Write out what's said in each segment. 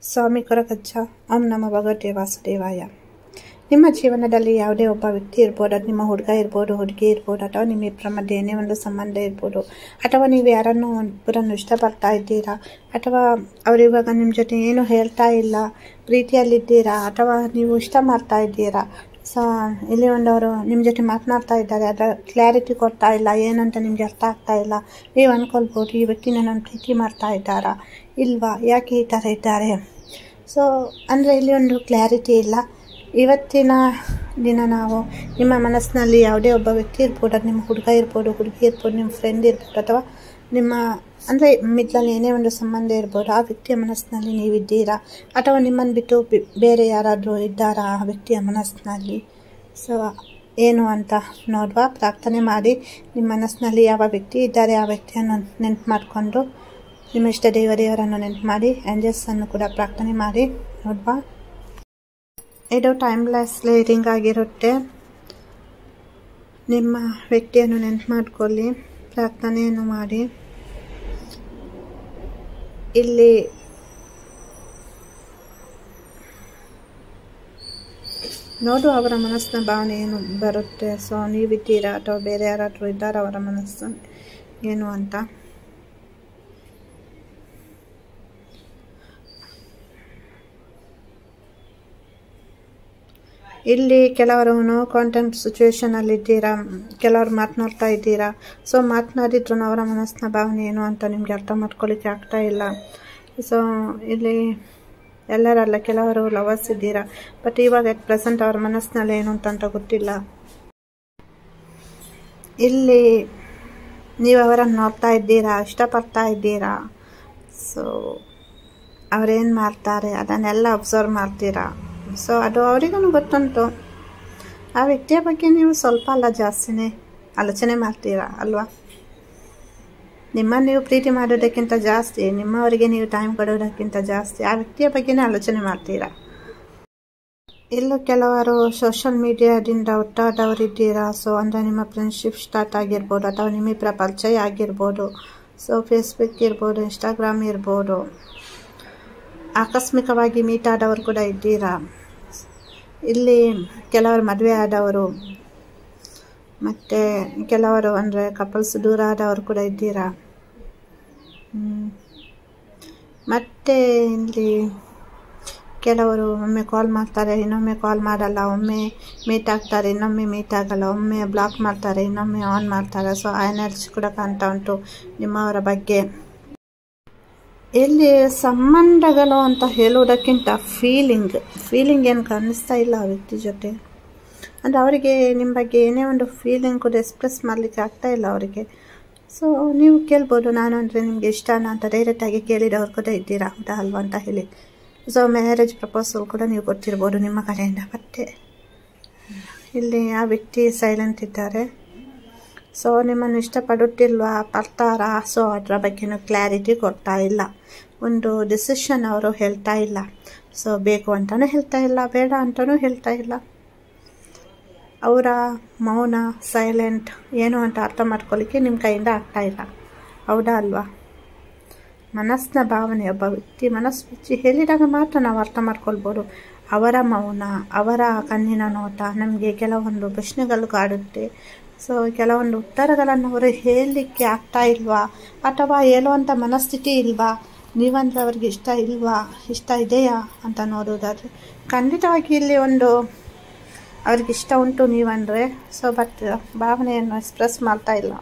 ಸ್ವಾಮಿ ಕೊರಗಜ್ಜ. ಓಂ ನಮ ಭಗವತೆ ವಾಸುದೇವಾಯ. ನಿಮ್ಮ ಜೀವನದಲ್ಲಿ ಯಾವುದೇ ಒಬ್ಬ ವ್ಯಕ್ತಿ ಇರ್ಬೋದು, ಅದು ನಿಮ್ಮ ಹುಡುಗ ಇರ್ಬೋದು, ಹುಡುಗಿ ಇರ್ಬೋದು, ಅಥವಾ ನಿಮ್ಮಿಬ್ಬರ ಮಧ್ಯೆ ಏನೇ ಒಂದು ಸಂಬಂಧ ಇರ್ಬೋದು, ಅಥವಾ ನೀವು ಯಾರನ್ನು ಒಬ್ಬರನ್ನು ಇಷ್ಟಪಡ್ತಾ ಇದ್ದೀರಾ, ಅಥವಾ ಅವರು ಇವಾಗ ನಿಮ್ಮ ಜೊತೆ ಏನು ಹೇಳ್ತಾ ಇಲ್ಲ, ಪ್ರೀತಿಯಲ್ಲಿದ್ದೀರಾ, ಅಥವಾ ನೀವು ಇಷ್ಟ ಮಾಡ್ತಾ ಇದ್ದೀರಾ. ಸೊ ಇಲ್ಲಿ ಅವರು ನಿಮ್ಮ ಜೊತೆ ಮಾತನಾಡ್ತಾ ಇದ್ದಾರೆ, ಅದರ ಕ್ಲಾರಿಟಿ ಕೊಡ್ತಾ ಇಲ್ಲ, ಏನಂತ ನಿಮಗೆ ಅರ್ಥ ಆಗ್ತಾ ಇಲ್ಲ. ನೀವು ಅಂದ್ಕೊಳ್ಬೋದು, ಈ ವ್ಯಕ್ತಿ ನನ್ನನ್ನು ಪ್ರೀತಿ ಮಾಡ್ತಾ ಇದ್ದಾರಾ ಇಲ್ವಾ, ಯಾಕೆ ಈ ಥರ ಇದ್ದಾರೆ. ಸೊ ಅಂದರೆ ಇಲ್ಲಿ ಒಂದು ಕ್ಲಾರಿಟಿ ಇಲ್ಲ. ಇವತ್ತಿನ ದಿನ ನಾವು ನಿಮ್ಮ ಮನಸ್ಸಿನಲ್ಲಿ ಯಾವುದೇ ಒಬ್ಬ ವ್ಯಕ್ತಿ ಇರ್ಬೋದು, ಅದು ನಿಮ್ಮ ಹುಡುಗ ಇರ್ಬೋದು, ಹುಡುಗಿ ಇರ್ಬೋದು, ನಿಮ್ಮ ಫ್ರೆಂಡ್ ಇರ್ಬೋದು, ಅಥವಾ ನಿಮ್ಮ ಅಂದರೆ ಮಿಡ್ಲಲ್ಲಿ ಏನೇ ಒಂದು ಸಂಬಂಧ ಇರ್ಬೋದು, ಆ ವ್ಯಕ್ತಿಯ ಮನಸ್ಸಿನಲ್ಲಿ ನೀವಿದ್ದೀರಾ, ಅಥವಾ ನಿಮ್ಮನ್ನು ಬಿಟ್ಟು ಬೇರೆ ಯಾರಾದರೂ ಇದ್ದಾರಾ ಆ ವ್ಯಕ್ತಿಯ ಮನಸ್ಸಿನಲ್ಲಿ. ಸೊ ಏನು ಅಂತ ನೋಡುವ. ಪ್ರಾರ್ಥನೆ ಮಾಡಿ ನಿಮ್ಮ ಮನಸ್ಸಿನಲ್ಲಿ ಯಾವ ವ್ಯಕ್ತಿ ಇದ್ದಾರೆ ಆ ವ್ಯಕ್ತಿಯನ್ನು ನೆನಪು ಮಾಡಿಕೊಂಡು, ನಿಮ್ಮ ಇಷ್ಟ ದೇವರನ್ನು ನೆನಪು ಮಾಡಿ, ಏಂಜಲ್ಸನ್ನು ಕೂಡ ಪ್ರಾರ್ಥನೆ ಮಾಡಿ ನೋಡುವ. ಇದು ಟೈಮ್ಲೆಸ್ ರೀಡಿಂಗ್ ಆಗಿರುತ್ತೆ. ನಿಮ್ಮ ವ್ಯಕ್ತಿಯನ್ನು ನೆನಪು ಮಾಡಿಕೊಳ್ಳಿ, ಪ್ರಾರ್ಥನೆಯನ್ನು ಮಾಡಿ. ಇಲ್ಲಿ ನೋಡು ಅವರ ಮನಸ್ಸಿನ ಭಾವನೆ ಏನು ಬರುತ್ತೆ. ಸೊ ನೀವಿದ್ದೀರಾ ಅಥವಾ ಬೇರೆ ಯಾರಾದರೂ ಇದ್ದಾರಾ ಅವರ ಮನಸ್ಸು ಏನು ಅಂತ. ಇಲ್ಲಿ ಕೆಲವರು ನೋ ಕಾಂಟ್ಯಾಕ್ಟ್ ಸಿಚುವೇಶನಲ್ಲಿದ್ದೀರಾ, ಕೆಲವರು ಮಾತನಾಡ್ತಾ ಇದ್ದೀರಾ. ಸೊ ಮಾತನಾಡಿದ್ರು ಅವರ ಮನಸ್ಸಿನ ಭಾವನೆ ಏನು ಅಂತ ನಿಮಗೆ ಅರ್ಥ ಮಾಡ್ಕೊಳ್ಳಿಕ್ಕೆ ಆಗ್ತಾ ಇಲ್ಲ. ಸೊ ಇಲ್ಲಿ ಎಲ್ಲರಲ್ಲ, ಕೆಲವರು ಲವರ್ಸ್ ಇದ್ದೀರಾ, ಬಟ್ ಇವಾಗ ಎಟ್ ಪ್ರೆಸೆಂಟ್ ಅವ್ರ ಮನಸ್ಸಿನಲ್ಲಿ ಏನು ಅಂತ ಗೊತ್ತಿಲ್ಲ. ಇಲ್ಲಿ ನೀವು ಅವರನ್ನು ನೋಡ್ತಾ ಇದ್ದೀರಾ, ಇಷ್ಟಪಡ್ತಾ ಇದ್ದೀರಾ. ಸೊ ಅವರೇನು ಮಾಡ್ತಾರೆ ಅದನ್ನೆಲ್ಲ ಅಬ್ಸರ್ವ್ ಮಾಡ್ತೀರಾ. ಸೊ ಅದು ಅವರಿಗೂ ಗೊತ್ತುಂಟು. ಆ ವ್ಯಕ್ತಿಯ ಬಗ್ಗೆ ನೀವು ಸ್ವಲ್ಪ ಅಲ್ಲ ಜಾಸ್ತಿನೇ ಆಲೋಚನೆ ಮಾಡ್ತೀರಾ ಅಲ್ವಾ. ನಿಮ್ಮನ್ನು ನೀವು ಪ್ರೀತಿ ಮಾಡೋದಕ್ಕಿಂತ ಜಾಸ್ತಿ, ನಿಮ್ಮವರಿಗೆ ನೀವು ಟೈಮ್ ಕೊಡೋದಕ್ಕಿಂತ ಜಾಸ್ತಿ ಆ ವ್ಯಕ್ತಿಯ ಬಗ್ಗೆನೇ ಆಲೋಚನೆ ಮಾಡ್ತೀರಾ. ಇಲ್ಲೂ ಕೆಲವರು ಸೋಷಿಯಲ್ ಮೀಡಿಯಾದಿಂದ ಒಟ್ಟಾದವರಿದ್ದೀರಾ. ಸೊ ಅಂದರೆ ನಿಮ್ಮ ಫ್ರೆಂಡ್ಶಿಪ್ ಸ್ಟಾರ್ಟ್ ಆಗಿರ್ಬೋದು, ಅಥವಾ ನಿಮ್ಮಿಬ್ಬರ ಪರಿಚಯ ಆಗಿರ್ಬೋದು. ಸೊ ಫೇಸ್ಬುಕ್ ಇರ್ಬೋದು, ಇನ್ಸ್ಟಾಗ್ರಾಮ್ ಇರ್ಬೋದು. ಆಕಸ್ಮಿಕವಾಗಿ ಮೀಟ್ ಆದವರು ಕೂಡ ಇದ್ದೀರಾ. ಇಲ್ಲಿ ಕೆಲವರು ಮದುವೆ ಆದವರು, ಮತ್ತು ಕೆಲವರು ಅಂದರೆ ಕಪಲ್ಸ್ ದೂರ ಆದವರು ಕೂಡ ಇದ್ದೀರಾ. ಮತ್ತು ಇಲ್ಲಿ ಕೆಲವರು ಒಮ್ಮೆ ಕಾಲ್ ಮಾಡ್ತಾರೆ, ಇನ್ನೊಮ್ಮೆ ಕಾಲ್ ಮಾಡಲ್ಲ, ಒಮ್ಮೆ ಮೀಟ್ ಆಗ್ತಾರೆ, ಇನ್ನೊಮ್ಮೆ ಮೀಟ್ ಆಗಲ್ಲ, ಒಮ್ಮೆ ಬ್ಲಾಕ್ ಮಾಡ್ತಾರೆ, ಇನ್ನೊಮ್ಮೆ ಆನ್ ಮಾಡ್ತಾರೆ. ಸೊ ಆ ಎನರ್ಜಿ ಕೂಡ ಕಾಣ್ತಾ ಉಂಟು ನಿಮ್ಮವರ ಬಗ್ಗೆ. ಇಲ್ಲಿ ಸಂಬಂಧಗಳು ಅಂತ ಹೇಳುವುದಕ್ಕಿಂತ ಫೀಲಿಂಗ್ ಏನು ಕಾಣಿಸ್ತಾ ಇಲ್ಲ ಆ ವ್ಯಕ್ತಿ ಜೊತೆ. ಅಂದರೆ ಅವರಿಗೆ ನಿಮ್ಮ ಬಗ್ಗೆ ಏನೇ ಒಂದು ಫೀಲಿಂಗ್ ಕೂಡ ಎಕ್ಸ್ಪ್ರೆಸ್ ಮಾಡಲಿಕ್ಕೆ ಆಗ್ತಾ ಇಲ್ಲ ಅವರಿಗೆ. ಸೊ ನೀವು ಕೇಳ್ಬೋದು, ನಾನು ಅಂದರೆ ನಿಮಗೆ ಇಷ್ಟನಾ ಅಂತ ಡೈರೆಕ್ಟಾಗಿ ಕೇಳಿದವ್ರು ಕೂಡ ಇದ್ದೀರಾ, ಹೌದಾ ಅಲ್ವಾ ಅಂತ ಹೇಳಿ. ಸೊ ಮ್ಯಾರೇಜ್ ಪ್ರಪೋಸಲ್ ಕೂಡ ನೀವು ಕೊಟ್ಟಿರ್ಬೋದು ನಿಮ್ಮ ಕಡೆಯಿಂದ. ಮತ್ತೆ ಇಲ್ಲಿ ಆ ವ್ಯಕ್ತಿ ಸೈಲೆಂಟ್ ಇದ್ದಾರೆ. ಸೊ ನಿಮ್ಮನ್ನು ಇಷ್ಟಪಡುತ್ತಿಲ್ವಾ, ಪಡ್ತಾರಾ. ಸೊ ಅದರ ಬಗ್ಗೆನೂ ಕ್ಲಾರಿಟಿ ಕೊಡ್ತಾ ಇಲ್ಲ. ಒಂದು ಡಿಸಿಷನ್ ಅವರು ಹೇಳ್ತಾ ಇಲ್ಲ. ಸೊ ಬೇಕು ಅಂತಲೂ ಹೇಳ್ತಾ ಇಲ್ಲ, ಬೇಡ ಅಂತಲೂ ಹೇಳ್ತಾ ಇಲ್ಲ. ಅವರ ಮೌನ, ಸೈಲೆಂಟ್ ಏನು ಅಂತ ಅರ್ಥ ಮಾಡ್ಕೊಳ್ಳಿಕ್ಕೆ ನಿಮ್ಮ ಕೈಯಿಂದ ಆಗ್ತಾ ಇಲ್ಲ, ಹೌದಾ ಅಲ್ವಾ. ಮನಸ್ಸಿನ ಭಾವನೆ, ಒಬ್ಬ ವ್ಯಕ್ತಿ ಮನಸ್ಸು ಬಿಚ್ಚಿ ಹೇಳಿದಾಗ ಮಾತ್ರ ನಾವು ಅರ್ಥ ಮಾಡ್ಕೊಳ್ಬೋದು. ಅವರ ಮೌನ, ಅವರ ಕಣ್ಣಿನ ನೋಟ ನಮಗೆ ಕೆಲವೊಂದು ಪ್ರಶ್ನೆಗಳು ಕಾಡುತ್ತೆ. ಸೊ ಕೆಲವೊಂದು ಉತ್ತರಗಳನ್ನು ಅವರು ಹೇಳಲಿಕ್ಕೆ ಆಗ್ತಾ ಇಲ್ವಾ, ಅಥವಾ ಹೇಳುವಂಥ ಮನಸ್ಥಿತಿ ಇಲ್ವಾ, ನೀವಂದರೆ ಅವ್ರಿಗೆ ಇಷ್ಟ ಇಲ್ವಾ, ಇಷ್ಟ ಇದೆಯಾ ಅಂತ ನೋಡೋದಾದರೆ ಖಂಡಿತವಾಗಿ ಇಲ್ಲಿ ಒಂದು ಅವ್ರಿಗೆ ಇಷ್ಟ ಉಂಟು ನೀವಂದರೆ. ಸೊ ಬಟ್ ಭಾವನೆಯನ್ನು ಎಕ್ಸ್ಪ್ರೆಸ್ ಮಾಡ್ತಾ ಇಲ್ಲ.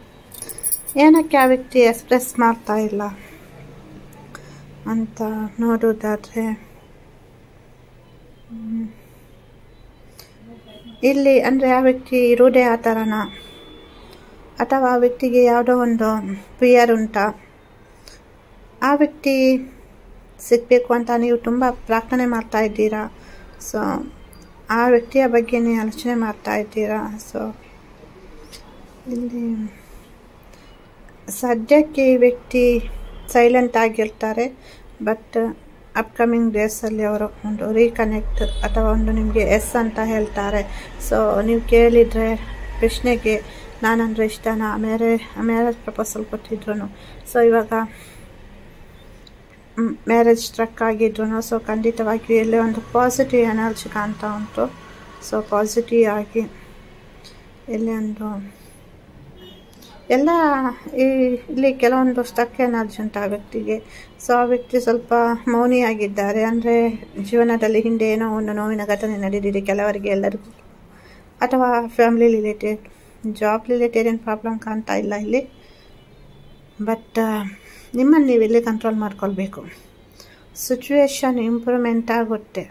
ಏನಕ್ಕೆ ಆ ವ್ಯಕ್ತಿ ಎಕ್ಸ್ಪ್ರೆಸ್ ಮಾಡ್ತಾ ಇಲ್ಲ ಅಂತ ನೋಡೋದಾದರೆ, ಇಲ್ಲಿ ಅಂದರೆ ಆ ವ್ಯಕ್ತಿ ಇರೋದೇ ಆ ಥರನಾ, ಅಥವಾ ಆ ವ್ಯಕ್ತಿಗೆ ಯಾವುದೋ ಒಂದು ಫಿಯರ್ ಉಂಟಾ. ಆ ವ್ಯಕ್ತಿ ಸಿಗಬೇಕು ಅಂತ ನೀವು ತುಂಬ ಪ್ರಾರ್ಥನೆ ಮಾಡ್ತಾ ಇದ್ದೀರಾ. ಸೊ ಆ ವ್ಯಕ್ತಿಯ ಬಗ್ಗೆನೇ ಆಲೋಚನೆ ಮಾಡ್ತಾ ಇದ್ದೀರಾ. ಸೊ ಇಲ್ಲಿ ಸದ್ಯಕ್ಕೆ ಈ ವ್ಯಕ್ತಿ ಸೈಲೆಂಟ್ ಆಗಿರ್ತಾರೆ, ಬಟ್ ಅಪ್ಕಮಿಂಗ್ ಡೇಸಲ್ಲಿ ಅವರು ಒಂದು ರೀಕನೆಕ್ಟ್ ಅಥವಾ ಒಂದು ನಿಮಗೆ ಎಸ್ ಅಂತ ಹೇಳ್ತಾರೆ. ಸೊ ನೀವು ಕೇಳಿದರೆ ಪ್ರಶ್ನೆಗೆ ನಾನಂದರೆ ಇಷ್ಟನಾ, ಮ್ಯಾರೇಜ್ ಪ್ರಪೋಸಲ್ ಕೊಟ್ಟಿದ್ರು. ಸೊ ಇವಾಗ ಮ್ಯಾರೇಜ್ ಸ್ಟ್ರಕ್ ಆಗಿದ್ರು. ಸೊ ಖಂಡಿತವಾಗಿಯೂ ಇಲ್ಲೇ ಒಂದು ಪಾಸಿಟಿವ್ ಎನರ್ಜಿ ಕಾಣ್ತಾ ಉಂಟು. ಸೊ ಪಾಸಿಟಿವ್ ಆಗಿ ಇಲ್ಲಿ ಒಂದು ಎಲ್ಲ ಇಲ್ಲಿ ಕೆಲವೊಂದು ಸ್ಟಕ್ ಎನರ್ಜಿ ಉಂಟು ಆ ವ್ಯಕ್ತಿಗೆ. ಸೊ ಆ ವ್ಯಕ್ತಿ ಸ್ವಲ್ಪ ಮೌನಿಯಾಗಿದ್ದಾರೆ. ಅಂದರೆ ಜೀವನದಲ್ಲಿ ಹಿಂದೆ ಏನೋ ಒಂದು ನೋವಿನ ಘಟನೆ ನಡೆದಿದೆ ಕೆಲವರಿಗೆ, ಎಲ್ಲರಿಗೂ, ಅಥವಾ ಫ್ಯಾಮಿಲಿ ರಿಲೇಟೆಡ್, ಜಾಬ್ ರಿಲೇಟೆಡ್ ಏನು ಪ್ರಾಬ್ಲಮ್ ಕಾಣ್ತಾ ಇಲ್ಲ ಇಲ್ಲಿ. ಬಟ್ ನಿಮ್ಮನ್ನು ನೀವು ಇಲ್ಲಿ ಕಂಟ್ರೋಲ್ ಮಾಡ್ಕೊಳ್ಬೇಕು. ಸಿಚುವೇಶನ್ ಇಂಪ್ರೂವ್ಮೆಂಟ್ ಆಗುತ್ತೆ.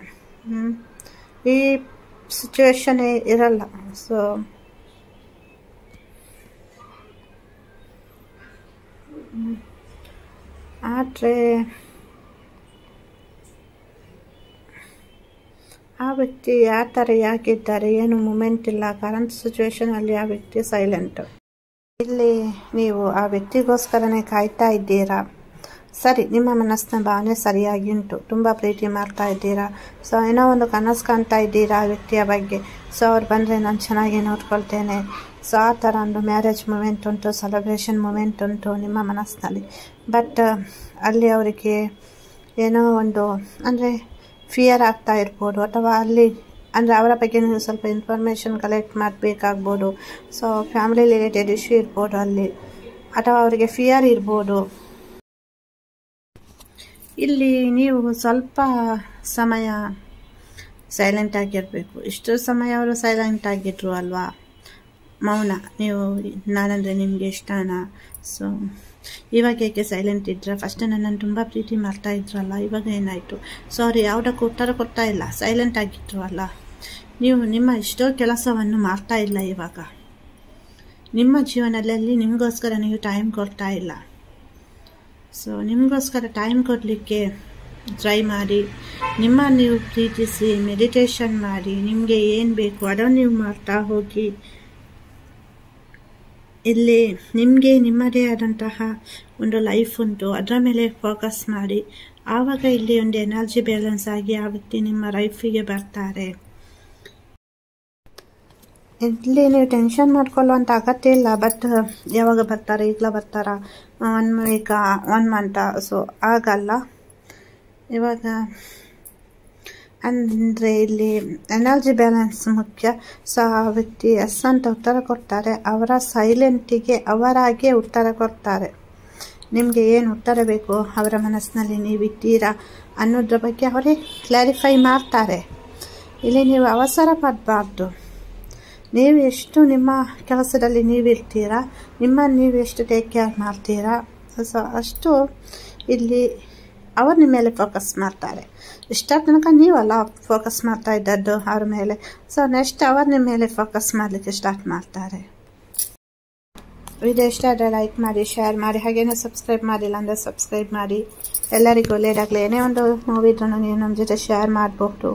ಈ ಸಿಚುವೇಶನ್ನೇ ಇರಲ್ಲ. ಸೊ ಆದರೆ ಆ ವ್ಯಕ್ತಿ ಯಾವ ಥರ ಯಾಕಿದ್ದಾರೆ, ಏನು ಮೂಮೆಂಟ್ ಇಲ್ಲ. ಕರೆಂಟ್ ಸಿಚುವೇಶನಲ್ಲಿ ಆ ವ್ಯಕ್ತಿ ಸೈಲೆಂಟ್. ಇಲ್ಲಿ ನೀವು ಆ ವ್ಯಕ್ತಿಗೋಸ್ಕರನೇ ಕಾಯ್ತಾ ಇದ್ದೀರಾ. ಸರಿ, ನಿಮ್ಮ ಮನಸ್ಸಿನ ಭಾವನೆ ಸರಿಯಾಗಿ ಉಂಟು. ತುಂಬ ಪ್ರೀತಿ ಮಾಡ್ತಾ ಇದ್ದೀರಾ. ಸೊ ಏನೋ ಒಂದು ಕನಸು ಕಾಣ್ತಾ ಇದ್ದೀರಾ ಆ ವ್ಯಕ್ತಿಯ ಬಗ್ಗೆ. ಸೊ ಅವ್ರು ಬಂದರೆ ನಾನು ಚೆನ್ನಾಗಿ ನೋಡ್ಕೊಳ್ತೇನೆ. ಸೊ ಆ ಥರ ಒಂದು ಮ್ಯಾರೇಜ್ ಮೂಮೆಂಟ್ ಉಂಟು, ಸೆಲೆಬ್ರೇಷನ್ ಮೂಮೆಂಟ್ ಉಂಟು ನಿಮ್ಮ ಮನಸ್ಸಿನಲ್ಲಿ. ಬಟ್ ಅಲ್ಲಿ ಅವರಿಗೆ ಏನೋ ಒಂದು ಅಂದರೆ ಫಿಯರ್ ಆಗ್ತಾ ಇರ್ಬೋದು, ಅಥವಾ ಅಲ್ಲಿ ಅಂದರೆ ಅವರ ಬಗ್ಗೆ ನೀವು ಸ್ವಲ್ಪ ಇನ್ಫಾರ್ಮೇಷನ್ ಕಲೆಕ್ಟ್ ಮಾಡಬೇಕಾಗ್ಬೋದು. ಸೊ ಫ್ಯಾಮಿಲಿ ರಿಲೇಟೆಡ್ ಇಶ್ಯೂ ಇರ್ಬೋದು ಅಲ್ಲಿ, ಅಥವಾ ಅವರಿಗೆ ಫಿಯರ್ ಇರ್ಬೋದು. ಇಲ್ಲಿ ನೀವು ಸ್ವಲ್ಪ ಸಮಯ ಸೈಲೆಂಟ್ ಆಗಿರಬೇಕು. ಇಷ್ಟು ಸಮಯ ಅವರು ಸೈಲೆಂಟ್ ಆಗಿದ್ರು ಅಲ್ವಾ, ಮೌನ. ನೀವು ನಾನಂದರೆ ನಿಮಗೆ ಇಷ್ಟನಾ? ಸೊ ಇವಾಗ ಏಕೆ ಸೈಲೆಂಟ್ ಇದ್ರೆ? ಫಸ್ಟ್ ನನ್ನನ್ನು ತುಂಬ ಪ್ರೀತಿ ಮಾಡ್ತಾ ಇದ್ರಲ್ಲ, ಇವಾಗ ಏನಾಯಿತು? ಸಾರಿ, ಯಾವುದಕ್ಕೂ ಉತ್ತರ ಕೊಡ್ತಾ ಇಲ್ಲ, ಸೈಲೆಂಟ್ ಆಗಿದ್ರು ಅಲ್ಲ. ನೀವು ನಿಮ್ಮ ಎಷ್ಟೋ ಕೆಲಸವನ್ನು ಮಾಡ್ತಾ ಇಲ್ಲ ಇವಾಗ. ನಿಮ್ಮ ಜೀವನದಲ್ಲಿ ನಿಮಗೋಸ್ಕರ ನೀವು ಟೈಮ್ ಕೊಡ್ತಾ ಇಲ್ಲ. ಸೊ ನಿಮಗೋಸ್ಕರ ಟೈಮ್ ಕೊಡಲಿಕ್ಕೆ ಟ್ರೈ ಮಾಡಿ. ನಿಮ್ಮನ್ನು ನೀವು ಪ್ರೀತಿಸಿ, ಮೆಡಿಟೇಷನ್ ಮಾಡಿ, ನಿಮಗೆ ಏನು ಬೇಕು ಅದನ್ನು ನೀವು ಮಾಡ್ತಾ ಹೋಗಿ. ಇಲ್ಲಿ ನಿಮಗೆ ನಿಮ್ಮದೇ ಆದಂತಹ ಒಂದು ಲೈಫ್ ಉಂಟು, ಅದರ ಮೇಲೆ ಫೋಕಸ್ ಮಾಡಿ. ಆವಾಗ ಇಲ್ಲಿ ಒಂದು ಎನರ್ಜಿ ಬ್ಯಾಲೆನ್ಸ್ ಆಗಿ ಆ ವ್ಯಕ್ತಿ ನಿಮ್ಮ ಲೈಫಿಗೆ ಬರ್ತಾರೆ. ಇಲ್ಲಿ ನೀವು ಟೆನ್ಷನ್ ಮಾಡ್ಕೊಳ್ಳುವಂಥ ಅಗತ್ಯ ಇಲ್ಲ. ಬಟ್ ಯಾವಾಗ ಬರ್ತಾರೆ, ಈಗಲೇ ಬರ್ತಾರಾ, 1 ವೀಕ, 1 ಮಂತ? ಸೊ ಆಗಲ್ಲ. ಇವಾಗ ಅಂದರೆ ಇಲ್ಲಿ ಎನರ್ಜಿ ಬ್ಯಾಲೆನ್ಸ್ ಮುಖ್ಯ. ಸೊ ಆ ವ್ಯಕ್ತಿ ಎಸ್ ಅಂತ ಉತ್ತರ ಕೊಡ್ತಾರೆ. ಅವರ ಸೈಲೆಂಟಿಗೆ ಅವರಾಗೆ ಉತ್ತರ ಕೊಡ್ತಾರೆ. ನಿಮಗೆ ಏನು ಉತ್ತರ ಬೇಕು ಅವರ ಮನಸ್ಸಿನಲ್ಲಿ ನೀವಿದ್ದೀರಾ ಅನ್ನೋದ್ರ ಬಗ್ಗೆ ಅವರೇ ಕ್ಲಾರಿಫೈ ಮಾಡ್ತಾರೆ. ಇಲ್ಲಿ ನೀವು ಅವಸರ ಪಡಬಾರ್ದು. ನೀವು ಎಷ್ಟು ನಿಮ್ಮ ಕೆಲಸದಲ್ಲಿ ನೀವಿರ್ತೀರಾ, ನಿಮ್ಮನ್ನು ನೀವು ಎಷ್ಟು ಟೇಕ್ ಕೇರ್ ಮಾಡ್ತೀರಾ, ಸೊ ಅಷ್ಟು ಇಲ್ಲಿ ಅವರು ನಿಮ್ಮ ಮೇಲೆ ಫೋಕಸ್ ಮಾಡ್ತಾರೆ. ಇಷ್ಟ ತನಕ ನೀವಲ್ಲ ಫೋಕಸ್ ಮಾಡ್ತಾ ಇದ್ದದ್ದು ಅವ್ರ ಮೇಲೆ. ಸೊ ನೆಕ್ಸ್ಟ್ ಅವರು ನಿಮ್ಮ ಮೇಲೆ ಫೋಕಸ್ ಮಾಡಲಿಕ್ಕೆ ಸ್ಟಾರ್ಟ್ ಮಾಡ್ತಾರೆ. ವಿಡಿಯೋ ಇಷ್ಟ ಆದರೆ ಲೈಕ್ ಮಾಡಿ, ಶೇರ್ ಮಾಡಿ, ಹಾಗೇನೇ ಸಬ್ಸ್ಕ್ರೈಬ್ ಮಾಡಿಲ್ಲ ಅಂದರೆ ಸಬ್ಸ್ಕ್ರೈಬ್ ಮಾಡಿ. ಎಲ್ಲರಿಗೂ ಒಳ್ಳೆಯದಾಗಲಿ. ಏನೇ ಒಂದು ಮೂವಿ ಇದ್ರೂ ನೀವು ನಮ್ಮ ಜೊತೆ ಶೇರ್ ಮಾಡಬಹುದು.